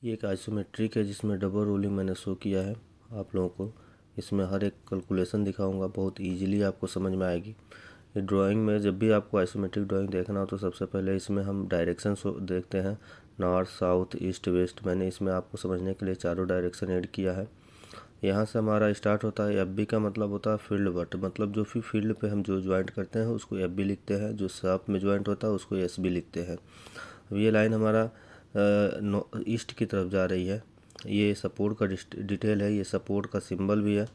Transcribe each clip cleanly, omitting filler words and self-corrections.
ये एक आइसोमेट्रिक है जिसमें डबल रोलिंग मैंने शो किया है आप लोगों को। इसमें हर एक कैलकुलेशन दिखाऊंगा, बहुत इजीली आपको समझ में आएगी। ये ड्राइंग में जब भी आपको आइसोमेट्रिक ड्राइंग देखना हो तो सबसे पहले इसमें हम डायरेक्शन देखते हैं, नॉर्थ साउथ ईस्ट वेस्ट। मैंने इसमें आपको समझने के लिए चारों डायरेक्शन ऐड किया है। यहाँ से हमारा स्टार्ट होता है, एफ बी का मतलब होता है फील्ड बट, मतलब जो भी फील्ड पे हम जो ज्वाइंट करते हैं उसको एफ बी लिखते हैं, जो शाफ्ट में ज्वाइंट होता है उसको एस बी लिखते हैं। अब ये लाइन हमारा ईस्ट की तरफ जा रही है। ये सपोर्ट का डिटेल है, ये सपोर्ट का सिंबल भी है।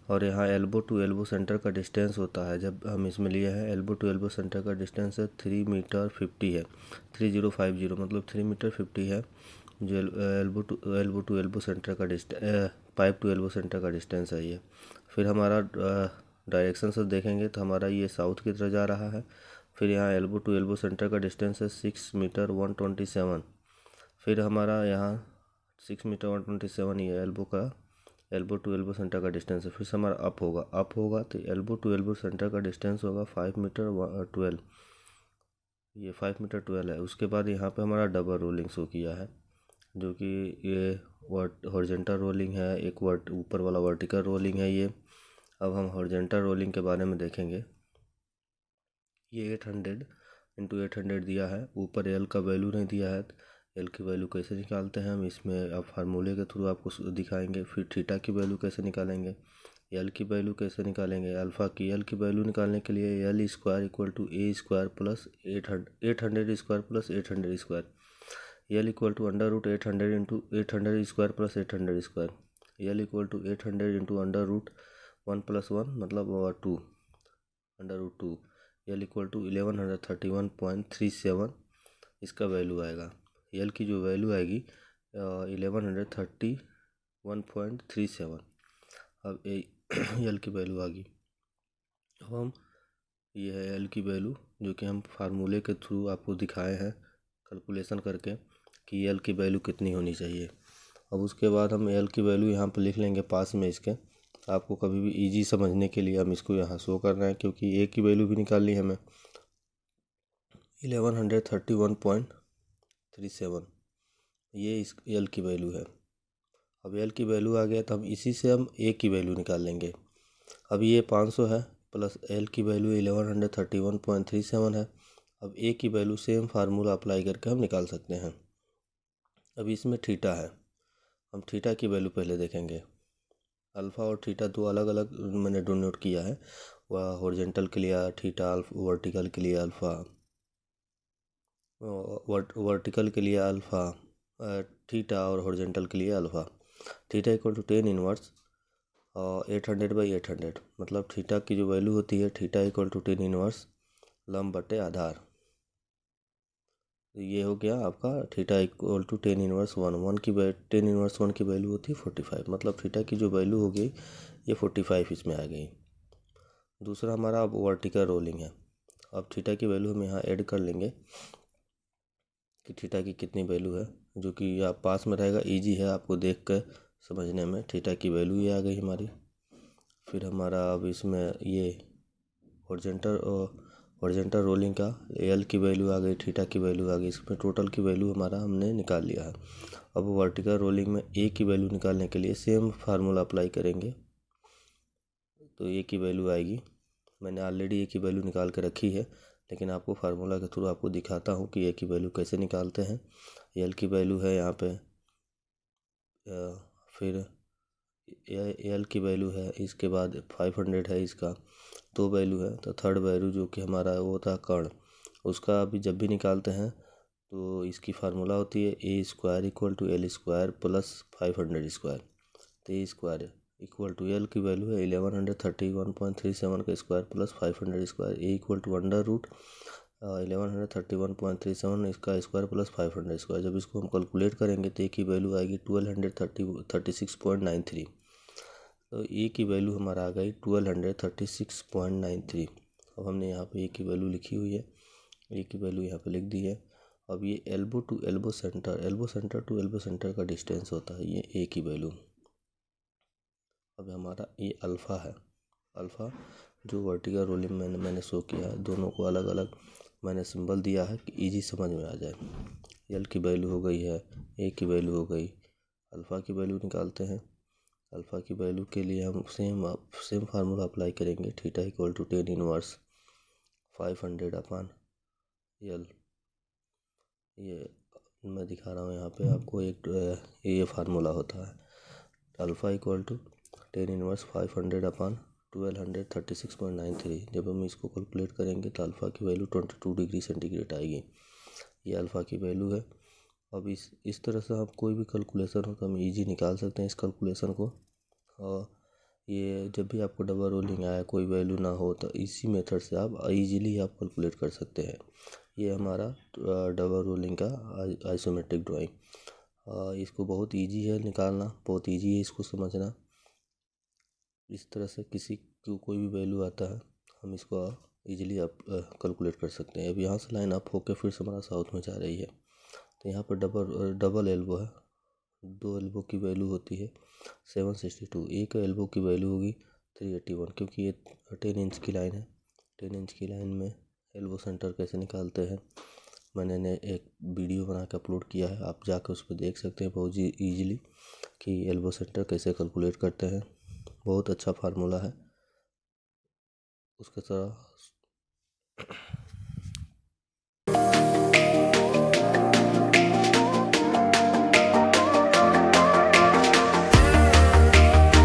और यहाँ एल्बो टू एल्बो सेंटर का डिस्टेंस होता है, जब हम इसमें लिए हैं एल्बो टू एल्बो सेंटर का डिस्टेंस है 3 मीटर 50 है, 3050 मतलब 3 मीटर 50 है जो एल्बो टू एल्बो सेंटर का पाइप टू एल्बो सेंटर का डिस्टेंस है ये। फिर हमारा डायरेक्शन से देखेंगे तो हमारा ये साउथ की तरफ जा रहा है। फिर यहाँ एल्बो टू एल्बो सेंटर का डिस्टेंस है 6 मीटर 127। फिर हमारा यहाँ 6 मीटर 127 ये एल्बो टू एल्बो सेंटर का डिस्टेंस है। फिर से हमारा अप होगा तो एल्बो टू एल्बो सेंटर का डिस्टेंस होगा 5 मीटर 12, ये 5 मीटर 12 है। उसके बाद यहाँ पे हमारा डबल रोलिंग शो किया है, जो कि ये हॉरिजॉन्टल रोलिंग है, एक ऊपर वाला वर्टिकल रोलिंग है ये। अब हम हॉरिजॉन्टल रोलिंग के बारे में देखेंगे। ये 800 इंटू 800 दिया है, ऊपर एल का वैल्यू नहीं दिया है। एल की वैल्यू कैसे निकालते हैं हम इसमें अब फार्मूले के थ्रू आपको दिखाएंगे। फिर थीटा की वैल्यू कैसे निकालेंगे, एल की वैल्यू कैसे निकालेंगे, अल्फ़ा की एल की वैल्यू निकालने के लिए L square equal to A square plus 800 square plus 800 square, L equal to under root 800 into 800 square plus 800 square, L equal to 800 into under root 1 plus 1 मतलब 2 under root 2, L equal to 1131.37 इसका value आएगा। L की जो value आएगी 1131.37। अब L की value आ गई। अब हम ये है एल की वैल्यू जो कि हम फार्मूले के थ्रू आपको दिखाए हैं कैलकुलेशन करके कि एल की वैल्यू कितनी होनी चाहिए। अब उसके बाद हम एल की वैल्यू यहाँ पर लिख लेंगे पास में इसके, आपको कभी भी इजी समझने के लिए हम इसको यहाँ शो कर रहे हैं, क्योंकि ए की वैल्यू भी निकालनी है हमें 1131.37, ये इस एल की वैल्यू है। अब एल की वैल्यू आ गया तो हम इसी से हम ए की वैल्यू निकाल लेंगे। अब ये 500 है प्लस एल की वैल्यू 1131.37 है। अब ए की वैल्यू सेम फार्मूला अप्लाई करके हम निकाल सकते हैं। अब इसमें थीटा है, हम थीटा की वैल्यू पहले देखेंगे। अल्फ़ा और थीटा दो अलग अलग मैंने डोनोट किया है, वह हॉरिजॉन्टल के लिए थीटा, वर्टिकल के लिए अल्फ़ा, वर्टिकल के लिए अल्फ़ा थीटा और हॉरिजॉन्टल के लिए alpha. Theta equal to 10 inverse 800/800, मतलब थीटा की जो वैल्यू होती है थीटा इक्वल टू 10 इनवर्स लंब बटे आधार। तो ये हो गया आपका थीटा इक्वल टू 10 इनवर्स 1 की 10 इनवर्स 1 की वैल्यू होती है 45, मतलब थीटा की जो वैल्यू हो गई ये 45 इसमें आ गई। दूसरा हमारा अब वर्टिकल रोलिंग है। अब थीटा की वैल्यू हम यहाँ ऐड कर लेंगे कि थीटा की कितनी वैल्यू है, जो कि आप पास में रहेगा, इजी है आपको देख कर समझने में। थीटा की वैल्यू ये आ गई हमारी। फिर हमारा अब इसमें ये हॉरिजॉन्टल रोलिंग का एल की वैल्यू आ गई, थीटा की वैल्यू आ गई, इसमें टोटल की वैल्यू हमारा हमने निकाल लिया है। अब वर्टिकल रोलिंग में ए की वैल्यू निकालने के लिए सेम फार्मूला अप्लाई करेंगे, तो ए की वैल्यू आएगी। मैंने ऑलरेडी ए की वैल्यू निकाल के रखी है, लेकिन आपको फार्मूला के थ्रू आपको दिखाता हूँ कि ए की वैल्यू कैसे निकालते हैं। एल की वैल्यू है यहाँ पे, फिर एल की वैल्यू है, इसके बाद 500 है, इसका दो वैल्यू है। तो थर्ड वैल्यू जो कि हमारा वो था कर्ण, उसका अभी जब भी निकालते हैं तो इसकी फार्मूला होती है a square equal to l square plus 500 square. तो a square equal to l की वैल्यू है 1131.37 का square plus 500 square, a equal to under root 1131.37 इसका स्क्वायर प्लस 500 स्क्वायर। जब इसको हम कैलकुलेट करेंगे तो ए की वैल्यू आएगी 1236.93। तो ए की वैल्यू हमारा आ गई 1236.93। अब हमने यहाँ पे ए की वैल्यू लिखी हुई है, ए की वैल्यू यहाँ पे लिख दी है। अब ये elbow to elbow centre to elbow centre का डिस्टेंस होता है, ये ए की वैल्यू। अब हमारा ये अल्फ़ा है, अल्फ़ा जो वर्टिकल रोलिंग मैंने शो किया है, दोनों को अलग अलग मैंने सिंबल दिया है कि इजी समझ में आ जाए। एल की वैल्यू हो गई है ए की वैल्यू हो गई। अल्फ़ा की वैल्यू निकालते हैं। अल्फ़ा की वैल्यू के लिए हम सेम फार्मूला अप्लाई करेंगे। Theta equal to tan inverse 500 upon L. ये मैं दिखा रहा हूँ यहाँ पे आपको एक ये फार्मूला होता है। Alpha equal to tan inverse 500 upon 1236.93। जब हम इसको कैलकुलेट करेंगे तो अल्फ़ा की वैल्यू 22 डिग्री सेंटीग्रेड आएगी। ये अल्फ़ा की वैल्यू है। अब इस तरह से आप कोई भी कैलकुलेशन हो तो हम इजी निकाल सकते हैं इस कैलकुलेशन को। और ये जब भी आपको डबल रोलिंग आया, कोई वैल्यू ना हो, तो इसी मेथड से आप इजीली आप कैलकुलेट कर सकते हैं। ये हमारा डबल रोलिंग का आइसोमेट्रिक ड्राइंग। इसको बहुत इजी है निकालना, बहुत इजी है इसको समझना। इस तरह से किसी को कोई भी वैल्यू आता है, हम इसको इजीली आप कैलकुलेट कर सकते हैं। अब यहाँ से लाइन अप होकर फिर से हमारा साउथ में जा रही है, तो यहाँ पर डबल एल्बो है। 2 एल्बो की वैल्यू होती है 762। एक एल्बो की वैल्यू होगी 381, क्योंकि ये 10 इंच की लाइन है। 10 इंच की लाइन में एल्बो सेंटर कैसे निकालते हैं, मैंने एक वीडियो बना के अपलोड किया है, आप जाकर उस पर देख सकते हैं बहुत ईजिली कि एल्बो सेंटर कैसे कैलकुलेट करते हैं। बहुत अच्छा फार्मूला है उसके तरह।